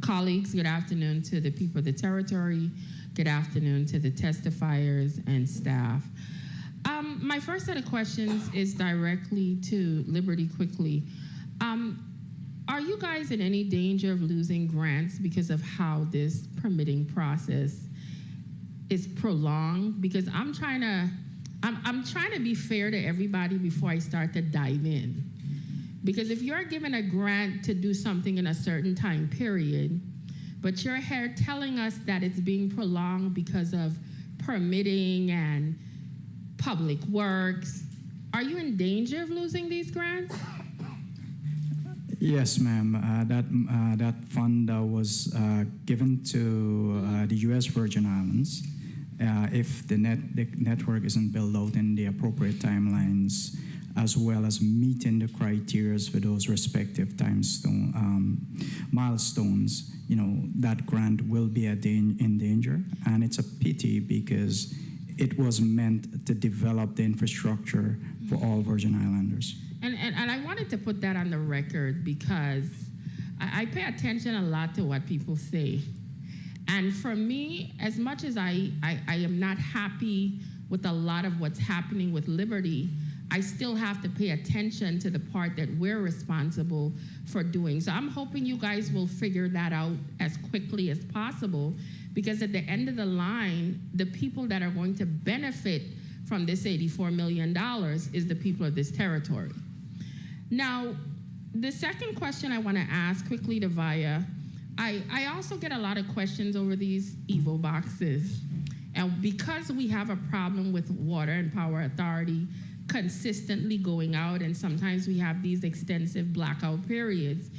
Colleagues, good afternoon to the people of the territory. Good afternoon to the testifiers and staff. My first set of questions is directly to Liberty quickly. Are you guys in any danger of losing grants because of how this permitting process is prolonged? Because I'm trying to be fair to everybody before I start to dive in. Because if you're given a grant to do something in a certain time period, but you're here telling us that it's being prolonged because of permitting and public works, are you in danger of losing these grants? Yes, ma'am. That fund was given to the U.S. Virgin Islands. If the network isn't built out in the appropriate timelines, as well as meeting the criteria for those respective milestones, that grant will be in danger. And it's a pity because it was meant to develop the infrastructure for all Virgin Islanders. And I wanted to put that on the record because I pay attention a lot to what people say. And for me, as much as I am not happy with a lot of what's happening with Liberty, I still have to pay attention to the part that we're responsible for doing. So I'm hoping you guys will figure that out as quickly as possible, because at the end of the line, the people that are going to benefit from this $84 million is the people of this territory. Now, the second question I want to ask quickly to Vaya, I also get a lot of questions over these EVO boxes. And because we have a problem with Water and Power Authority consistently going out, and sometimes we have these extensive blackout periods.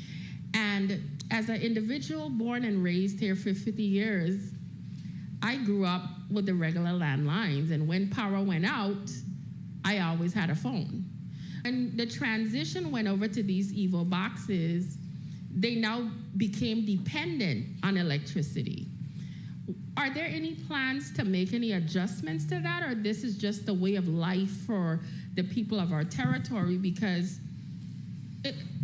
And as an individual born and raised here for 50 years, I grew up with the regular landlines, and when power went out, I always had a phone. And the transition went over to these EVO boxes, they now became dependent on electricity. Are there any plans to make any adjustments to that, or this is just the way of life for the people of our territory? Because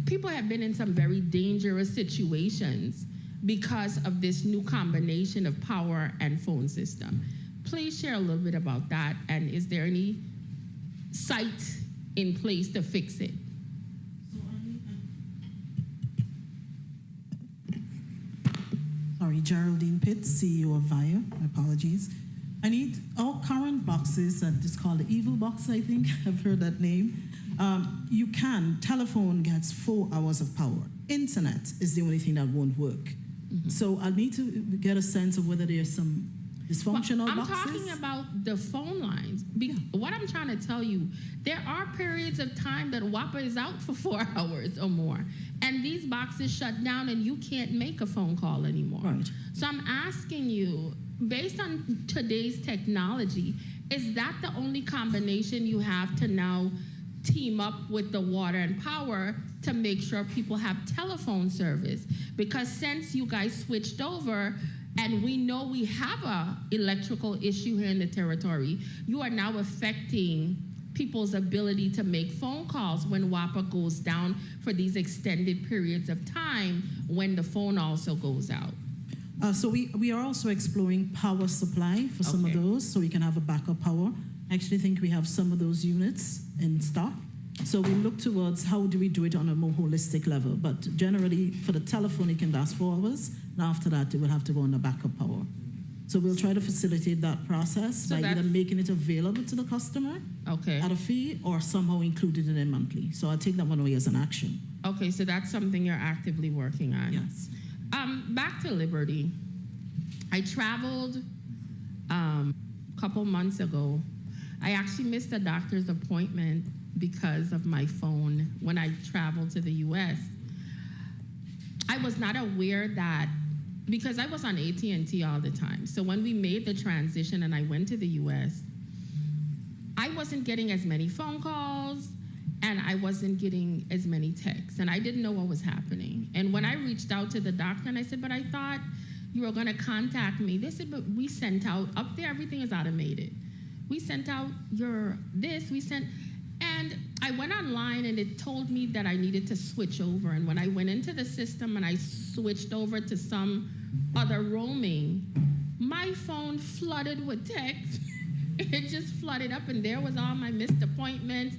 people have been in some very dangerous situations because of this new combination of power and phone system. Please share a little bit about that, and is there any site in place to fix it? Sorry, Geraldine Pitts, CEO of VIA, my apologies. I need all current boxes, and it's called the EVO box, I think, I've heard that name. Telephone gets 4 hours of power. Internet is the only thing that won't work. Mm-hmm. So I need to get a sense of whether there's some dysfunctional boxes. I'm talking about the phone lines. What I'm trying to tell you, there are periods of time that WAPA is out for 4 hours or more, and these boxes shut down and you can't make a phone call anymore. Right. So I'm asking you, based on today's technology, is that the only combination you have to now team up with the Water and Power to make sure people have telephone service? Because since you guys switched over, and we know we have a electrical issue here in the territory, you are now affecting people's ability to make phone calls when WAPA goes down for these extended periods of time when the phone also goes out. So we are also exploring power supply for some of those, so we can have a backup power. I actually think we have some of those units in stock. So we look towards how do we do it on a more holistic level. But generally, for the telephone, it can last 4 hours. And after that, it will have to go on the backup power. So we'll try to facilitate that process by either making it available to the customer at a fee or somehow included in a monthly. So I'll take that one away as an action. Okay, so that's something you're actively working on. Yes. Back to Liberty. I traveled a couple months ago. I actually missed a doctor's appointment because of my phone when I traveled to the US. I was not aware that, because I was on AT&T all the time. So when we made the transition and I went to the US, I wasn't getting as many phone calls and I wasn't getting as many texts, and I didn't know what was happening. And when I reached out to the doctor and I said, but I thought you were gonna contact me. They said, but we sent out, up there everything is automated. We sent out your this, we sent, and And I went online and it told me that I needed to switch over. And when I went into the system and I switched over to some other roaming, my phone flooded with text. It just flooded up, and there was all my missed appointments.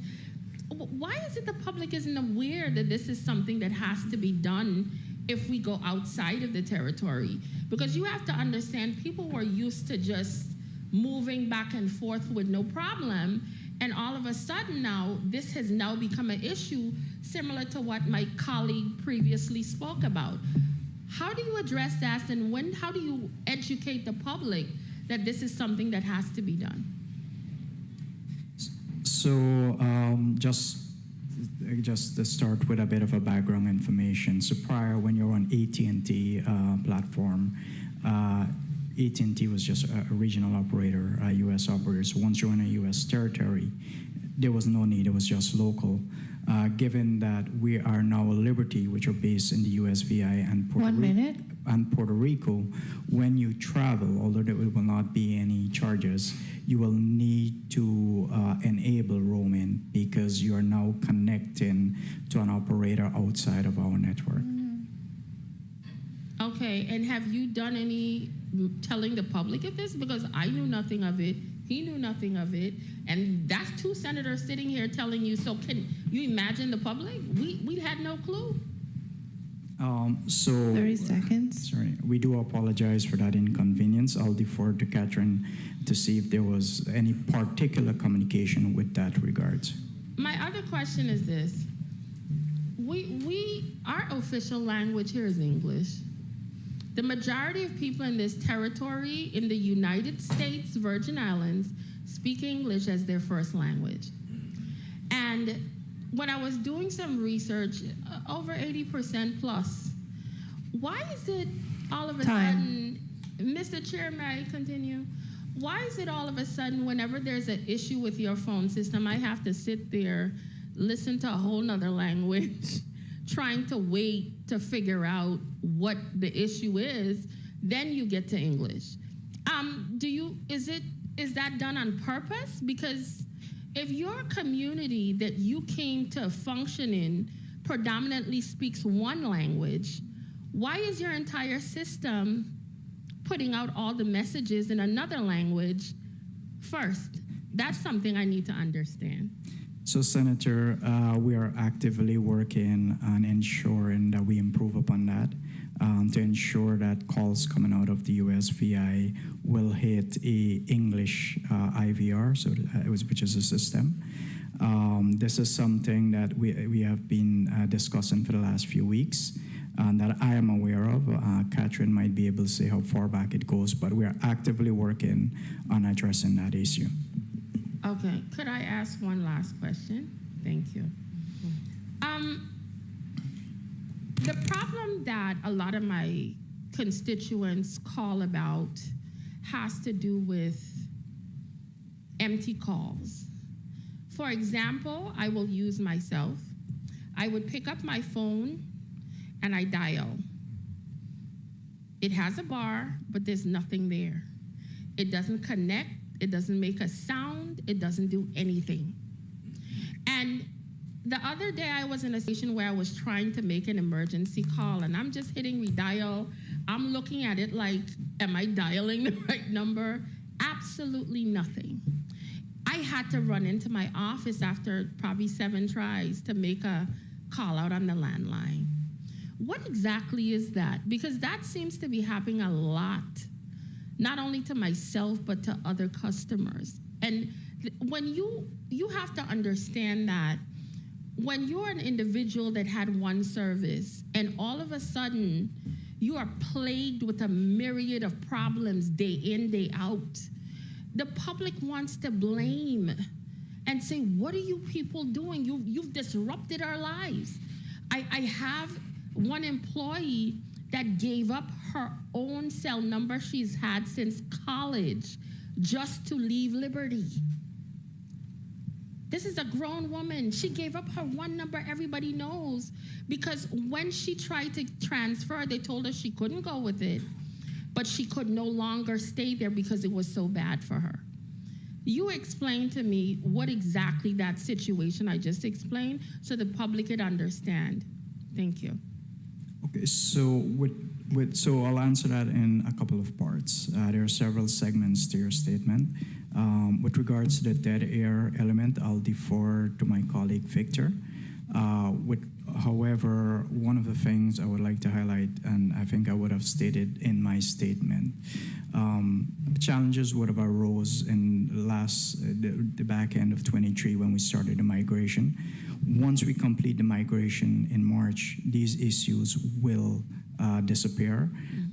Why is it the public isn't aware that this is something that has to be done if we go outside of the territory? Because you have to understand, people were used to just moving back and forth with no problem, and all of a sudden now, this has now become an issue similar to what my colleague previously spoke about. How do you address that, and how do you educate the public that this is something that has to be done? So just to start with a bit of a background information. So prior, when you're on AT&T platform, AT&T was just a regional operator, a U.S. operator. So once you're in a U.S. territory, there was no need. It was just local. Given that we are now a Liberty, which are based in the USVI and Puerto Rico, when you travel, although there will not be any charges, you will need to enable roaming because you are now connecting to an operator outside of our network. Okay, and have you done any telling the public of this? Because I knew nothing of it. He knew nothing of it. And that's two senators sitting here telling you. So can you imagine the public? We had no clue. So 30 seconds. Sorry, we do apologize for that inconvenience. I'll defer to Catherine to see if there was any particular communication with that regards. My other question is this. Our official language here is English. The majority of people in this territory in the United States, Virgin Islands, speak English as their first language. And when I was doing some research, over 80% plus, why is it all of a sudden, Mr. Chair, may I continue? Why is it all of a sudden whenever there's an issue with your phone system, I have to sit there, listen to a whole nother language, trying to wait to figure out what the issue is, then you get to English. Is that done on purpose? Because if your community that you came to function in predominantly speaks one language, why is your entire system putting out all the messages in another language first? That's something I need to understand. So, Senator, we are actively working on ensuring that we improve upon that to ensure that calls coming out of the USVI will hit a English IVR, which is a system. This is something that we have been discussing for the last few weeks that I am aware of. Catherine might be able to say how far back it goes, but we are actively working on addressing that issue. Okay, could I ask one last question? Thank you. The problem that a lot of my constituents call about has to do with empty calls. For example, I will use myself. I would pick up my phone and I dial. It has a bar, but there's nothing there. It doesn't connect. It doesn't make a sound. It doesn't do anything. And the other day I was in a station where I was trying to make an emergency call, and I'm just hitting redial. I'm looking at it like, am I dialing the right number? Absolutely nothing. I had to run into my office after probably 7 tries to make a call out on the landline. What exactly is that? Because that seems to be happening a lot, not only to myself, but to other customers. And when you have to understand that when you're an individual that had one service and all of a sudden you are plagued with a myriad of problems day in, day out, the public wants to blame and say, what are you people doing? You've disrupted our lives. I have one employee that gave up her own cell number she's had since college just to leave Liberty. This is a grown woman. She gave up her one number everybody knows because when she tried to transfer, they told her she couldn't go with it, but she could no longer stay there because it was so bad for her. you explain to me what exactly that situation I just explained so the public could understand. Thank you. Okay, so so I'll answer that in a couple of parts. There are several segments to your statement. With regards to the dead air element, I'll defer to my colleague Victor. However, one of the things I would like to highlight, and I think I would have stated in my statement, challenges would have arose in the back end of 23 when we started the migration. Once we complete the migration in March, these issues will disappear.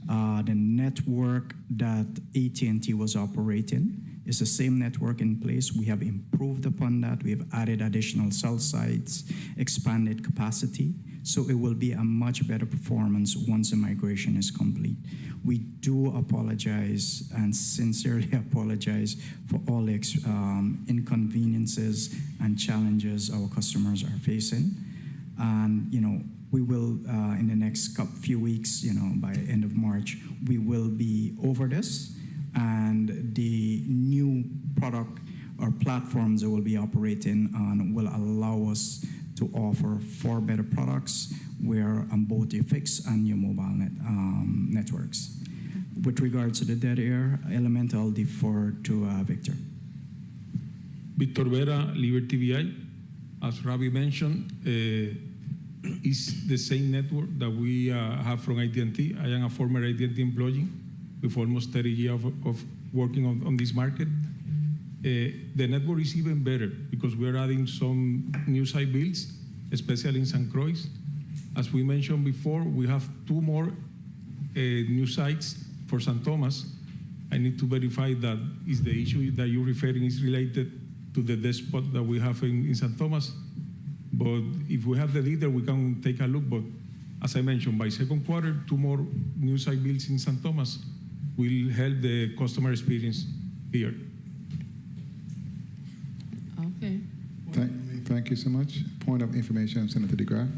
The network that AT&T was operating is the same network in place. We have improved upon that. We have added additional cell sites, expanded capacity. So it will be a much better performance once the migration is complete. We do apologize and sincerely apologize for all the inconveniences and challenges our customers are facing. And, we will, in the next few weeks, by end of March, we will be over this. And the new product or platforms that we'll be operating on will allow us to offer far better products where on both the fixed and your mobile networks. With regards to the dead air element, I'll defer to Victor. Victor Vera, Liberty VI. As Ravi mentioned, is the same network that we have from AT&T. I am a former AT&T employee with almost 30 years of working on this market. The network is even better because we are adding some new site builds, especially in St. Croix. As we mentioned before, we have 2 more new sites for St. Thomas. I need to verify that is the issue that you're referring is related to the dead spot that we have in St. Thomas. But if we have the data, we can take a look. But as I mentioned, by second quarter, 2 more new site builds in St. Thomas will help the customer experience here. Okay. Thank you so much. Point of information, Senator DeGraff.